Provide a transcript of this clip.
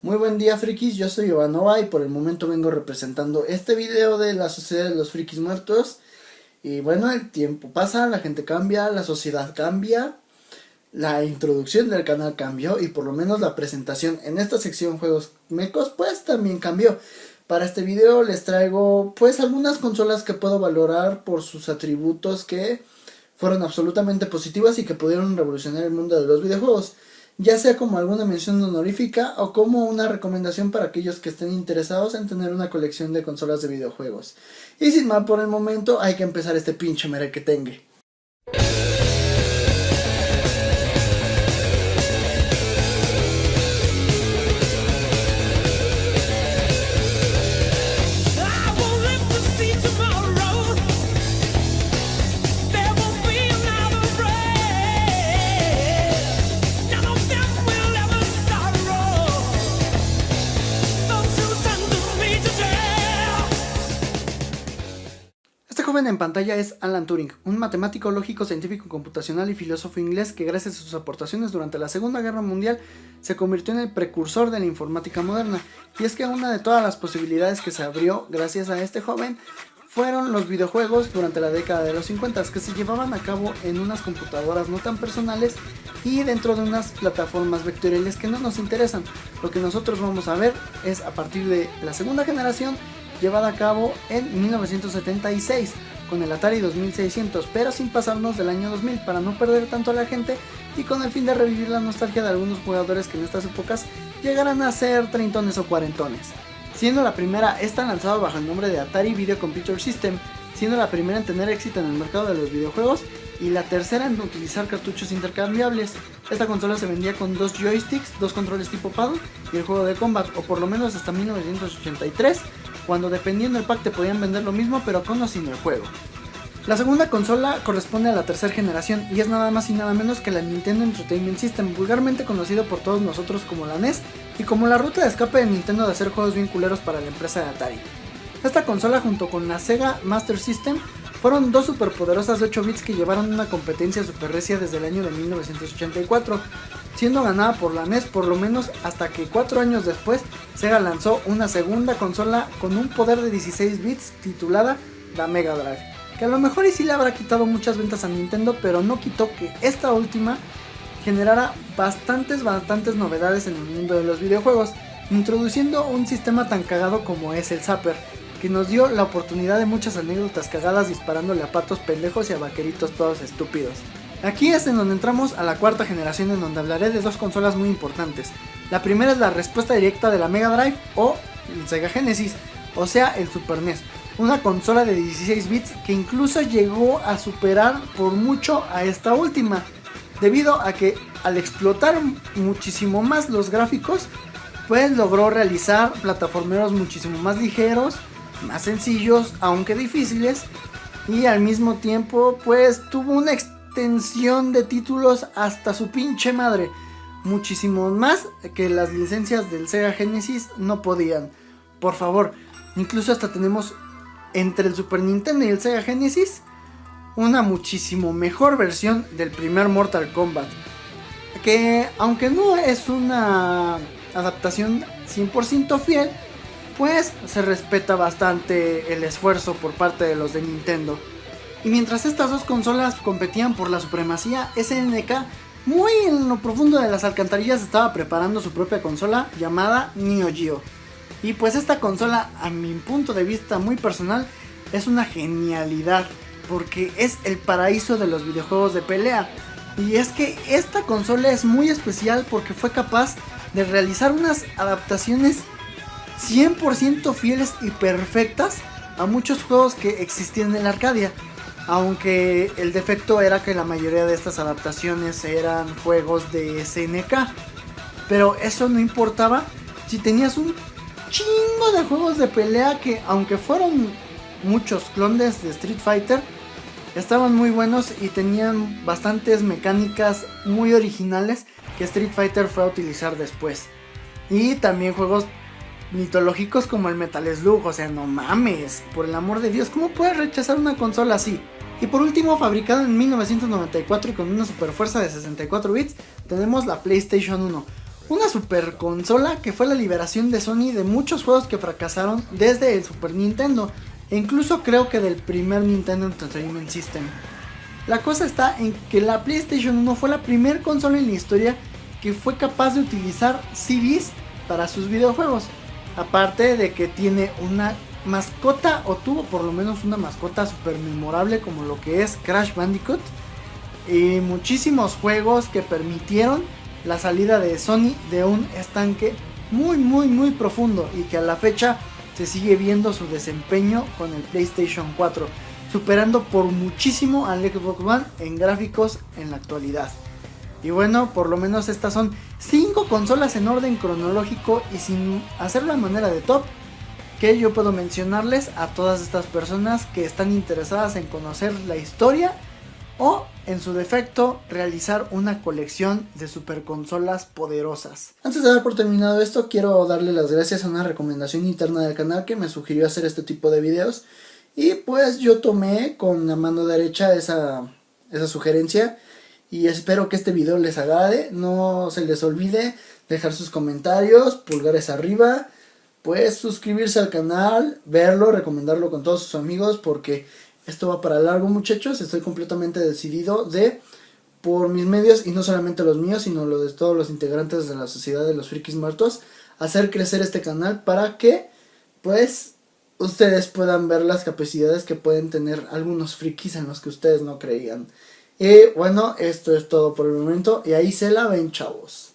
Muy buen día, frikis, yo soy Ivanova y por el momento vengo representando este video de la Sociedad de los Frikis Muertos. Y bueno, el tiempo pasa, la gente cambia, la sociedad cambia, la introducción del canal cambió y por lo menos la presentación en esta sección Juegos Mecos pues también cambió. Para este video les traigo pues algunas consolas que puedo valorar por sus atributos que fueron absolutamente positivas y que pudieron revolucionar el mundo de los videojuegos, ya sea como alguna mención honorífica o como una recomendación para aquellos que estén interesados en tener una colección de consolas de videojuegos. Y sin más por el momento, hay que empezar este pinche merequetengue. Este joven en pantalla es Alan Turing, un matemático, lógico, científico, computacional y filósofo inglés que gracias a sus aportaciones durante la Segunda Guerra Mundial se convirtió en el precursor de la informática moderna. Y es que una de todas las posibilidades que se abrió gracias a este joven fueron los videojuegos durante la década de los 50, que se llevaban a cabo en unas computadoras no tan personales y dentro de unas plataformas vectoriales que no nos interesan. Lo que nosotros vamos a ver es a partir de la segunda generación, llevada a cabo en 1976 con el Atari 2600, pero sin pasarnos del año 2000 para no perder tanto a la gente y con el fin de revivir la nostalgia de algunos jugadores que en estas épocas llegarán a ser treintones o cuarentones. Siendo la primera, esta lanzada bajo el nombre de Atari Video Computer System, siendo la primera en tener éxito en el mercado de los videojuegos y la tercera en utilizar cartuchos intercambiables. Esta consola se vendía con dos joysticks, dos controles tipo paddle y el juego de combat, o por lo menos hasta 1983, cuando dependiendo del pack te podían vender lo mismo pero con o sin el juego. La segunda consola corresponde a la tercera generación y es nada más y nada menos que la Nintendo Entertainment System, vulgarmente conocido por todos nosotros como la NES y como la ruta de escape de Nintendo de hacer juegos bien culeros para la empresa de Atari. Esta consola junto con la Sega Master System fueron dos superpoderosas de 8 bits que llevaron una competencia super recia desde el año de 1984, siendo ganada por la NES por lo menos hasta que 4 años después Sega lanzó una segunda consola con un poder de 16 bits titulada la Mega Drive, que a lo mejor y sí le habrá quitado muchas ventas a Nintendo, pero no quitó que esta última generara bastantes novedades en el mundo de los videojuegos, introduciendo un sistema tan cagado como es el Zapper, que nos dio la oportunidad de muchas anécdotas cagadas disparándole a patos pendejos y a vaqueritos todos estúpidos. Aquí es en donde entramos a la cuarta generación, en donde hablaré de dos consolas muy importantes. La primera es la respuesta directa de la Mega Drive o el Sega Genesis, o sea el Super NES, una consola de 16 bits que incluso llegó a superar por mucho a esta última, debido a que al explotar muchísimo más los gráficos, pues logró realizar plataformeros muchísimo más ligeros, más sencillos, aunque difíciles, y al mismo tiempo pues tuvo una extensión de títulos hasta su pinche madre, muchísimo más que las licencias del Sega Genesis no podían. Por favor, incluso hasta tenemos entre el Super Nintendo y el Sega Genesis una muchísimo mejor versión del primer Mortal Kombat, que aunque no es una adaptación 100% fiel, pues se respeta bastante el esfuerzo por parte de los de Nintendo. Y mientras estas dos consolas competían por la supremacía, SNK muy en lo profundo de las alcantarillas estaba preparando su propia consola llamada Neo Geo. Y pues esta consola, a mi punto de vista muy personal, es una genialidad, porque es el paraíso de los videojuegos de pelea. Y es que esta consola es muy especial porque fue capaz de realizar unas adaptaciones 100% fieles y perfectas a muchos juegos que existían en la Arcadia. Aunque el defecto era que la mayoría de estas adaptaciones eran juegos de SNK. Pero eso no importaba si tenías un chingo de juegos de pelea que, aunque fueron muchos clones de Street Fighter, estaban muy buenos y tenían bastantes mecánicas muy originales que Street Fighter fue a utilizar después. Y también juegos mitológicos como el Metal Slug, o sea, no mames, por el amor de Dios, ¿cómo puedes rechazar una consola así? Y por último, fabricado en 1994 y con una super fuerza de 64 bits, tenemos la PlayStation 1. Una super consola que fue la liberación de Sony de muchos juegos que fracasaron desde el Super Nintendo, e incluso creo que del primer Nintendo Entertainment System. La cosa está en que la PlayStation 1 fue la primera consola en la historia que fue capaz de utilizar CDs para sus videojuegos. Aparte de que tiene una mascota, o tuvo por lo menos una mascota super memorable como lo que es Crash Bandicoot, y muchísimos juegos que permitieron la salida de Sony de un estanque muy profundo, y que a la fecha se sigue viendo su desempeño con el PlayStation 4, superando por muchísimo al Xbox One en gráficos en la actualidad. Y bueno, por lo menos estas son 5 consolas en orden cronológico y sin hacerlo de manera de top, que yo puedo mencionarles a todas estas personas que están interesadas en conocer la historia o, en su defecto, realizar una colección de superconsolas poderosas. Antes de dar por terminado esto, quiero darle las gracias a una recomendación interna del canal que me sugirió hacer este tipo de videos, y pues yo tomé con la mano derecha esa sugerencia, y espero que este video les agrade. No se les olvide dejar sus comentarios, pulgares arriba, pues suscribirse al canal, verlo, recomendarlo con todos sus amigos, porque esto va para largo, muchachos. Estoy completamente decidido de, por mis medios, y no solamente los míos, sino los de todos los integrantes de la sociedad de los frikis muertos, hacer crecer este canal para que, pues, ustedes puedan ver las capacidades que pueden tener algunos frikis en los que ustedes no creían. Y bueno, esto es todo por el momento, y ahí se la ven, chavos.